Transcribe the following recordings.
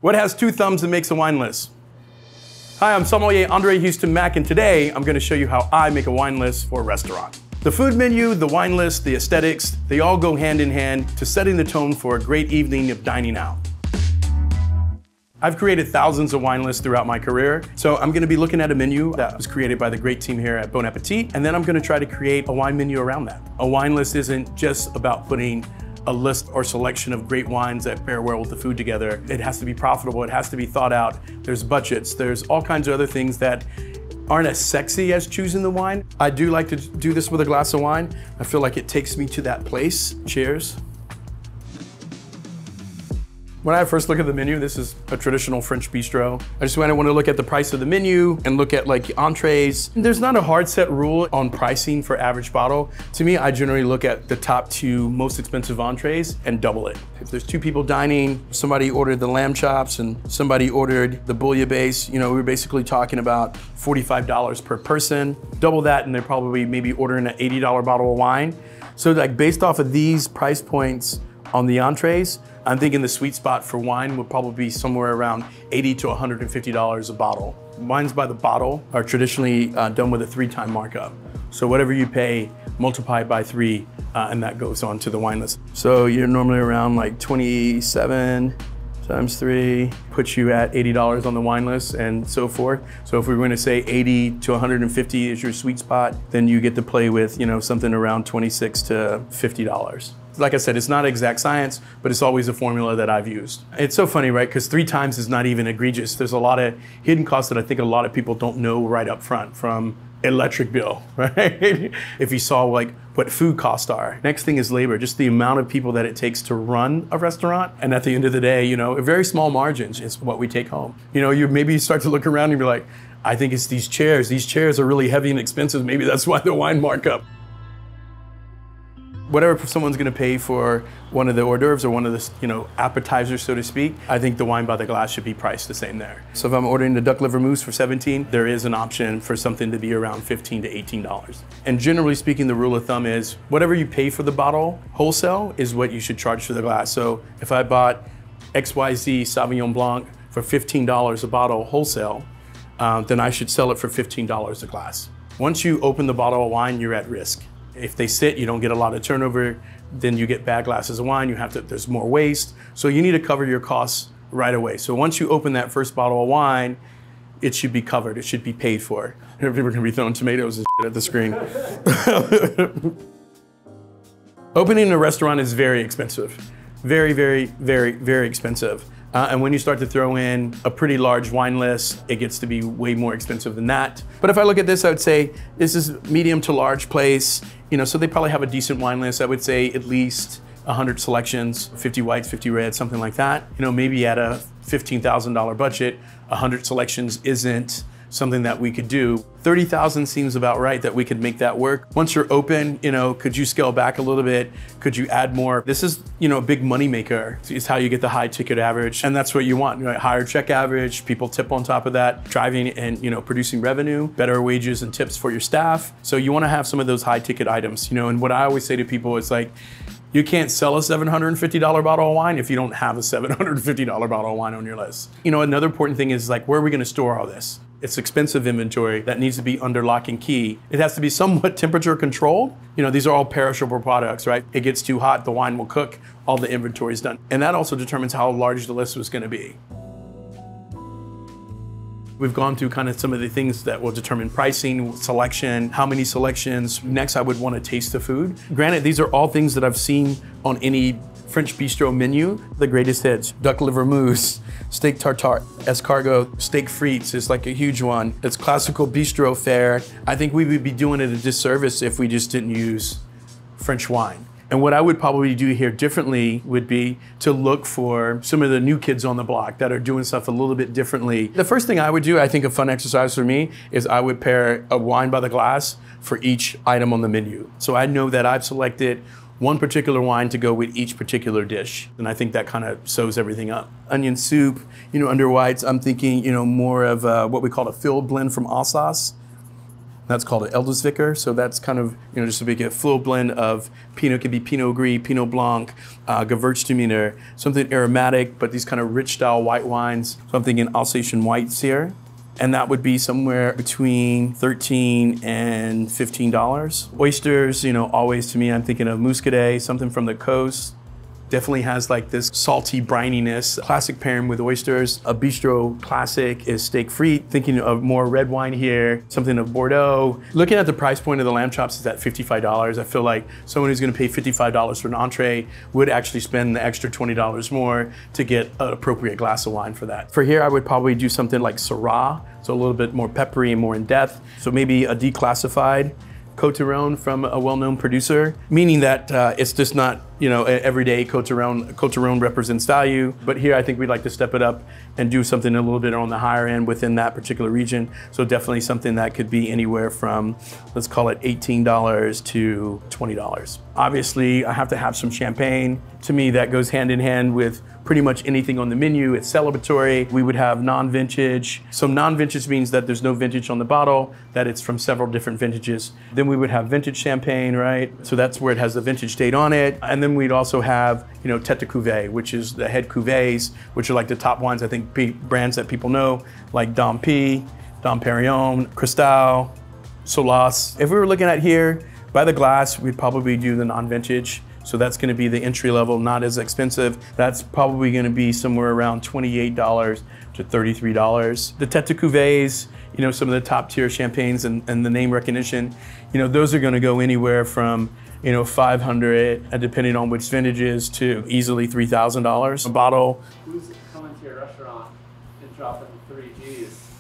What has two thumbs and makes a wine list? Hi, I'm sommelier André Hueston Mack, and today I'm going to show you how I make a wine list for a restaurant. The food menu, the wine list, the aesthetics, they all go hand in hand to setting the tone for a great evening of dining out. I've created thousands of wine lists throughout my career, so I'm going to be looking at a menu that was created by the great team here at Bon Appetit, and then I'm going to try to create a wine menu around that. A wine list isn't just about putting a list or selection of great wines that pair well with the food together. It has to be profitable, it has to be thought out, there's budgets, there's all kinds of other things that aren't as sexy as choosing the wine. I do like to do this with a glass of wine. I feel like it takes me to that place. Cheers. When I first look at the menu, this is a traditional French bistro. I just want to look at the price of the menu and look at like entrees. There's not a hard set rule on pricing for average bottle. To me, I generally look at the top two most expensive entrees and double it. If there's two people dining, somebody ordered the lamb chops and somebody ordered the bouillabaisse, you know, we're basically talking about $45 per person. Double that and they're probably maybe ordering an $80 bottle of wine. So like based off of these price points on the entrees, I'm thinking the sweet spot for wine would probably be somewhere around $80 to $150 a bottle. Wines by the bottle are traditionally done with a 3-time markup. So whatever you pay, multiply by 3, and that goes on to the wine list. So you're normally around like 27 times 3, puts you at $80 on the wine list and so forth. So if we were going to say 80 to 150 is your sweet spot, then you get to play with, you know, something around $26 to $50. Like I said, it's not exact science, but it's always a formula that I've used. It's so funny, right? Because 3 times is not even egregious. There's a lot of hidden costs that I think a lot of people don't know right up front, from electric bill, right? If you saw like what food costs are. Next thing is labor, just the amount of people that it takes to run a restaurant. And at the end of the day, you know, very small margins is what we take home. You know, maybe you start to look around and be like, I think it's these chairs. These chairs are really heavy and expensive. Maybe that's why the wine markup. Whatever someone's going to pay for one of the hors d'oeuvres or one of the, you know, appetizers, so to speak, I think the wine by the glass should be priced the same there. So if I'm ordering the duck liver mousse for $17, there is an option for something to be around $15 to $18. And generally speaking, the rule of thumb is whatever you pay for the bottle wholesale is what you should charge for the glass. So if I bought XYZ Sauvignon Blanc for $15 a bottle wholesale, then I should sell it for $15 a glass. Once you open the bottle of wine, you're at risk. If they sit, you don't get a lot of turnover, then you get bad glasses of wine, there's more waste. So you need to cover your costs right away. So once you open that first bottle of wine, it should be covered, it should be paid for. People are gonna be throwing tomatoes and shit at the screen. Opening a restaurant is very expensive. Very, very, very, very expensive. And when you start to throw in a pretty large wine list, it gets to be way more expensive than that. But if I look at this, I would say this is medium to large place. You know, so they probably have a decent wine list. I would say at least 100 selections, 50 whites, 50 reds, something like that. You know, maybe at a $15,000 budget, 100 selections isn't something that we could do. 30,000 seems about right that we could make that work. Once you're open, you know, could you scale back a little bit? Could you add more? This is, you know, a big money maker. It's how you get the high ticket average, and that's what you want, right? Higher check average, people tip on top of that, driving and, you know, producing revenue, better wages and tips for your staff. So you want to have some of those high ticket items, you know, and what I always say to people is like, you can't sell a $750 bottle of wine if you don't have a $750 bottle of wine on your list. You know, another important thing is like, where are we going to store all this? It's expensive inventory that needs to be under lock and key. It has to be somewhat temperature controlled. You know, these are all perishable products, right? It gets too hot, the wine will cook, all the inventory is done. And that also determines how large the list was gonna be. We've gone through kind of some of the things that will determine pricing, selection, how many selections. Next, I would want to taste the food. Granted, these are all things that I've seen on any French bistro menu. The greatest hits: duck liver mousse, steak tartare, escargot, steak frites is like a huge one. It's classical bistro fare. I think we would be doing it a disservice if we just didn't use French wine. And what I would probably do here differently would be to look for some of the new kids on the block that are doing stuff a little bit differently. The first thing I would do, I think a fun exercise for me, is I would pair a wine by the glass for each item on the menu. So I know that I've selected one particular wine to go with each particular dish. And I think that kind of sews everything up. Onion soup, you know, under whites, I'm thinking, you know, more of what we call a filled blend from Alsace. That's called an Eldesvicker. So that's kind of, just to make a full blend of Pinot. Could be Pinot Gris, Pinot Blanc, Gewürztraminer, something aromatic, but these kind of rich style white wines. So I'm thinking Alsatian whites here. And that would be somewhere between $13 and $15. Oysters, always to me, I'm thinking of Muscadet, something from the coast. Definitely has like this salty brininess. Classic pairing with oysters. A bistro classic is steak frite. Thinking of more red wine here, something of Bordeaux. Looking at the price point of the lamb chops is at $55. I feel like someone who's gonna pay $55 for an entree would actually spend the extra $20 more to get an appropriate glass of wine for that. For here, I would probably do something like Syrah, so a little bit more peppery and more in depth. So maybe a declassified Côte-Rône from a well-known producer, meaning that it's just not, everyday Côte-Rône. Côte-Rône represents value, but here I think we'd like to step it up and do something a little bit on the higher end within that particular region. So definitely something that could be anywhere from, let's call it $18 to $20. Obviously, I have to have some champagne. To me, that goes hand in hand with pretty much anything on the menu. It's celebratory. We would have non-vintage. So non-vintage means that there's no vintage on the bottle, that it's from several different vintages. Then we would have vintage champagne, right? So that's where it has the vintage date on it. And then we'd also have, tête de cuvée, which is the head cuvées, which are like the top wines, I think, brands that people know, like Dom P, Dom Perignon, Cristal, Solas. If we were looking at here, by the glass, we'd probably do the non-vintage. So that's gonna be the entry level, not as expensive. That's probably gonna be somewhere around $28 to $33. The Tête de Cuvées, some of the top tier champagnes and the name recognition, those are gonna go anywhere from, $500, and depending on which vintages, to easily $3,000 a bottle. Who's coming to your restaurant and dropping 3 G's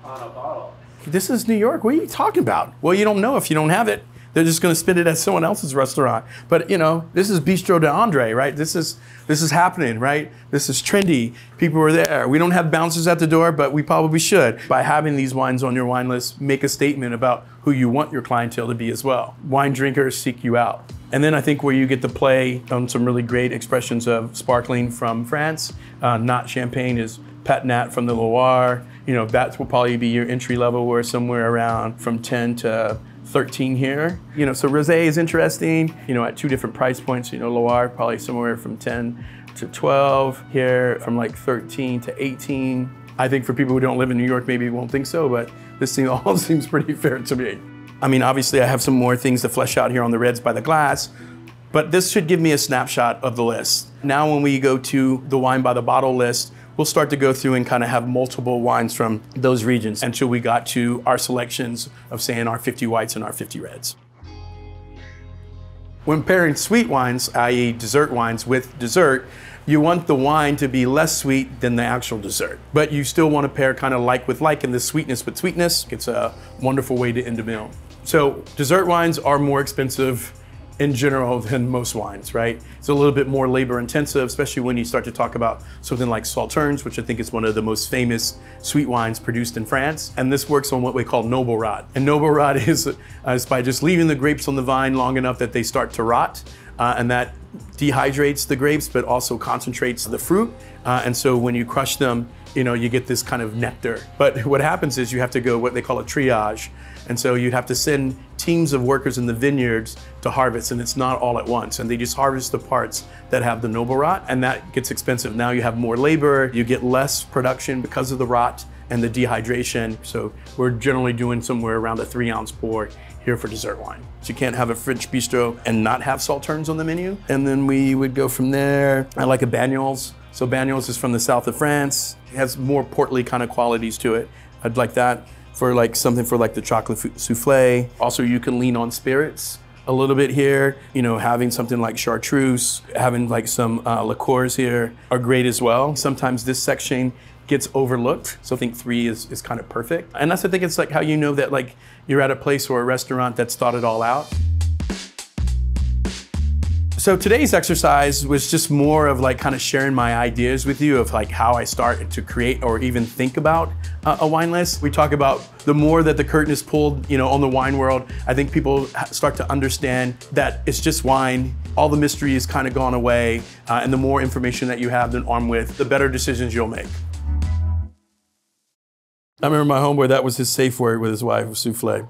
on a bottle? This is New York, what are you talking about? Well, you don't know if you don't have it. They're just gonna spend it at someone else's restaurant. But this is Bistro de André, right? This is happening, right? This is trendy. People are there. We don't have bouncers at the door, but we probably should. By having these wines on your wine list, make a statement about who you want your clientele to be as well. Wine drinkers seek you out. And then I think where you get to play on some really great expressions of sparkling from France, not champagne, is Patinat from the Loire. That will probably be your entry level, where somewhere around from 10 to 13 here. So rosé is interesting, at 2 different price points. Loire probably somewhere from 10 to 12. Here from like 13 to 18. I think for people who don't live in New York, maybe won't think so, but this thing all seems pretty fair to me. I mean, obviously I have some more things to flesh out here on the reds by the glass, but this should give me a snapshot of the list. Now when we go to the wine by the bottle list, we'll start to go through and kind of have multiple wines from those regions until we got to our selections of saying our 50 whites and our 50 reds. When pairing sweet wines, i.e. dessert wines, with dessert, you want the wine to be less sweet than the actual dessert. But you still want to pair kind of like with like, and the sweetness with sweetness. It's a wonderful way to end a meal. So dessert wines are more expensive in general than most wines, right? It's a little bit more labor intensive, especially when you start to talk about something like Sauternes, which I think is one of the most famous sweet wines produced in France. And this works on what we call noble rot. And noble rot is by just leaving the grapes on the vine long enough that they start to rot, and that dehydrates the grapes, but also concentrates the fruit. And so when you crush them, you get this kind of nectar. But what happens is you have to go what they call a triage. And so you'd have to send teams of workers in the vineyards to harvest, and it's not all at once. And they just harvest the parts that have the noble rot, and that gets expensive. Now you have more labor, you get less production because of the rot and the dehydration. So we're generally doing somewhere around a 3-ounce pour here for dessert wine. So you can't have a French bistro and not have Sauternes on the menu. And then we would go from there. I like a Banyuls. So Banyuls is from the south of France. It has more portly kind of qualities to it. I'd like that for like something for like the chocolate souffle. Also, you can lean on spirits a little bit here. Having something like chartreuse, having like some liqueurs here are great as well. Sometimes this section gets overlooked. So I think 3 is kind of perfect. And that's, I think it's like how you know that like you're at a place or a restaurant that's thought it all out. So today's exercise was just more of like kind of sharing my ideas with you of like how I start to create or even think about a wine list. We talk about the more that the curtain is pulled, on the wine world, I think people start to understand that it's just wine. All the mystery is kind of gone away, and the more information that you have been armed with, the better decisions you'll make. I remember my homeboy, that was his safe word with his wife, souffle.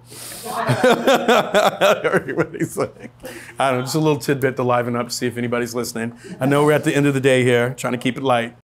Everybody's like, I don't know, just a little tidbit to liven up, see if anybody's listening. I know we're at the end of the day here, trying to keep it light.